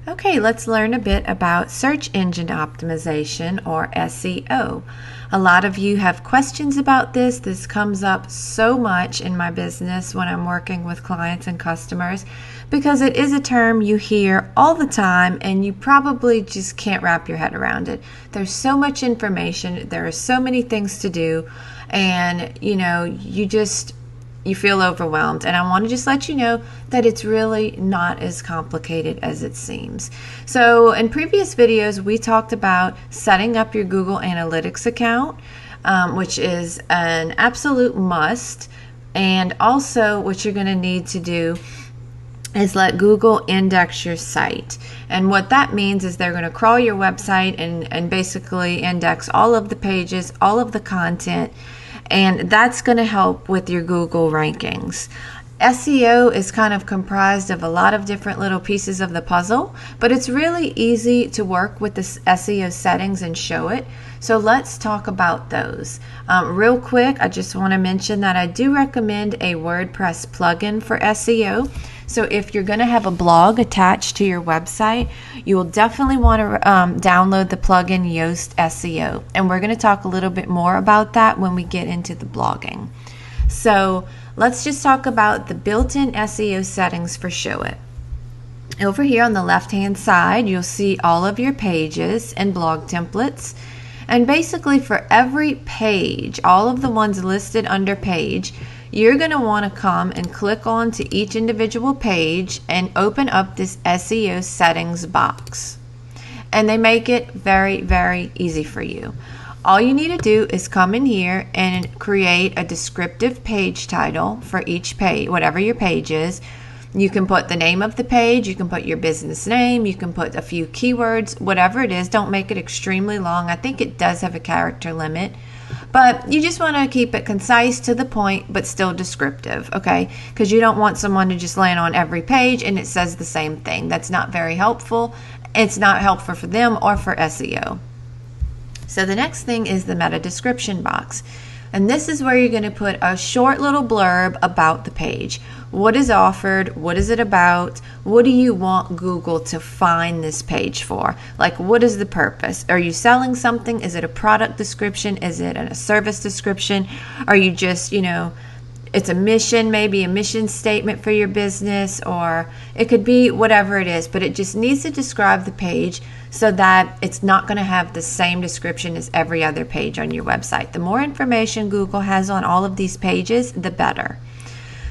Okay, let's learn a bit about search engine optimization, or SEO. A lot of you have questions about this. This comes up so much in my business when I'm working with clients and customers because it is a term you hear all the time and you probably just can't wrap your head around it. There's so much information, there are so many things to do, and you feel overwhelmed. And I want to just let you know that it's really not as complicated as it seems. So in previous videos, we talked about setting up your Google Analytics account, which is an absolute must. And also what you're going to need to do is let Google index your site. And what that means is they're going to crawl your website and basically index all of the pages, all of the content, and that's going to help with your Google rankings. SEO is kind of comprised of a lot of different little pieces of the puzzle, but it's really easy to work with the SEO settings and Showit. So let's talk about those. Real quick, I just want to mention that I do recommend a WordPress plugin for SEO. So if you're going to have a blog attached to your website, you will definitely want to download the plugin Yoast SEO. And we're going to talk a little bit more about that when we get into the blogging. So let's just talk about the built-in SEO settings for Showit. Over here on the left-hand side, you'll see all of your pages and blog templates. And basically for every page, all of the ones listed under page, you're going to want to come and click on to each individual page and open up this SEO settings box. And they make it very, very easy for you. All you need to do is come in here and create a descriptive page title for each page, whatever your page is. You can put the name of the page, you can put your business name, you can put a few keywords, whatever it is. Don't make it extremely long. I think it does have a character limit. But you just want to keep it concise, to the point, but still descriptive, okay? Because you don't want someone to just land on every page and it says the same thing. That's not very helpful. It's not helpful for them or for SEO. So the next thing is the meta description box. And this is where you're going to put a short little blurb about the page. What is offered? What is it about? What do you want Google to find this page for? Like, what is the purpose? Are you selling something? Is it a product description? Is it a service description? Are you just, it's a mission, maybe a mission statement for your business, or it could be whatever it is, but it just needs to describe the page so that it's not going to have the same description as every other page on your website. The more information Google has on all of these pages, the better.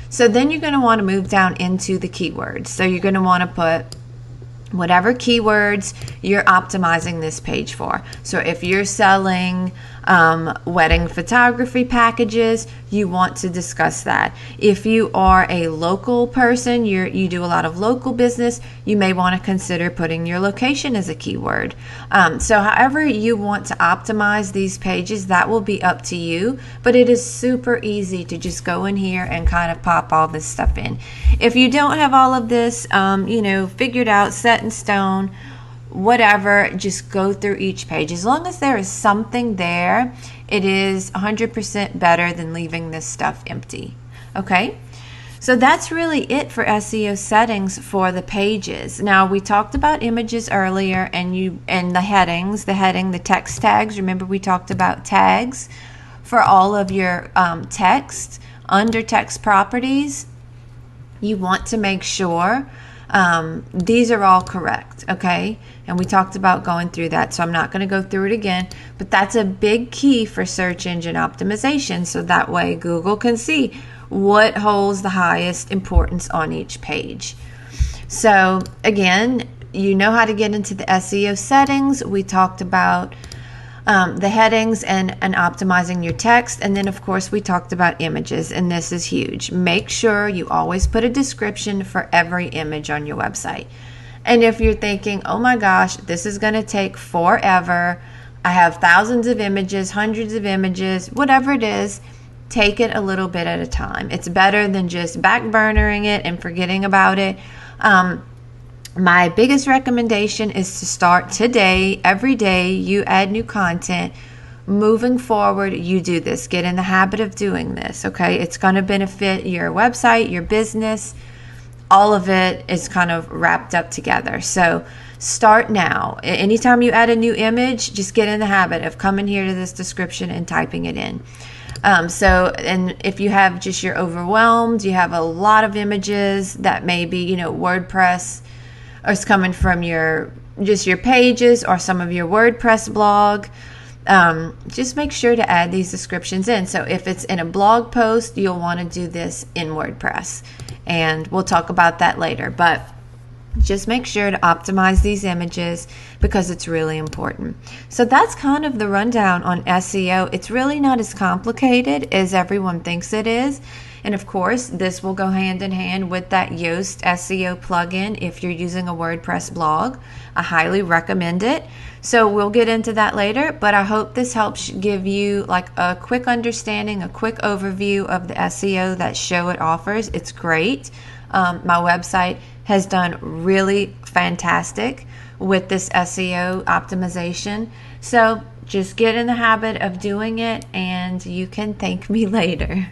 So then you're going to want to move down into the keywords. So you're going to want to put whatever keywords you're optimizing this page for. So if you're selling wedding photography packages, you want to discuss that. If you are a local person, you do a lot of local business, you may want to consider putting your location as a keyword. So however you want to optimize these pages, that will be up to you, but it is super easy to just go in here and kind of pop all this stuff in. If you don't have all of this figured out, set in stone, whatever, just go through each page. As long as there is something there, it is 100% better than leaving this stuff empty. Okay? So that's really it for SEO settings for the pages. Now, we talked about images earlier and the headings, the text tags. Remember, we talked about tags for all of your text. Under text properties, you want to make sure these are all correct, okay? And we talked about going through that, so I'm not going to go through it again, but that's a big key for search engine optimization, so that way Google can see what holds the highest importance on each page. So again, you know how to get into the SEO settings. We talked about the headings and optimizing your text, and then of course we talked about images, and this is huge. Make sure you always put a description for every image on your website. And if you're thinking, oh my gosh, this is going to take forever, I have thousands of images, hundreds of images, whatever it is, take it a little bit at a time. It's better than just backburnering it and forgetting about it. My biggest recommendation is to start today. Every day you add new content. Moving forward, you do this. Get in the habit of doing this, okay? It's going to benefit your website, your business, all of it is kind of wrapped up together. So start now. Anytime you add a new image, just get in the habit of coming here to this description and typing it in. And if you have just you're overwhelmed, you have a lot of images that maybe, WordPress or it's coming from your pages or some of your WordPress blog, just make sure to add these descriptions in. So if it's in a blog post, you'll want to do this in WordPress, and we'll talk about that later. But just make sure to optimize these images because it's really important. So that's kind of the rundown on SEO. It's really not as complicated as everyone thinks it is. And of course, this will go hand in hand with that Yoast SEO plugin if you're using a WordPress blog. I highly recommend it. So we'll get into that later, but I hope this helps give you like a quick understanding, a quick overview of the SEO that Showit offers. It's great. My website has done really fantastic with this SEO optimization. So just get in the habit of doing it and you can thank me later.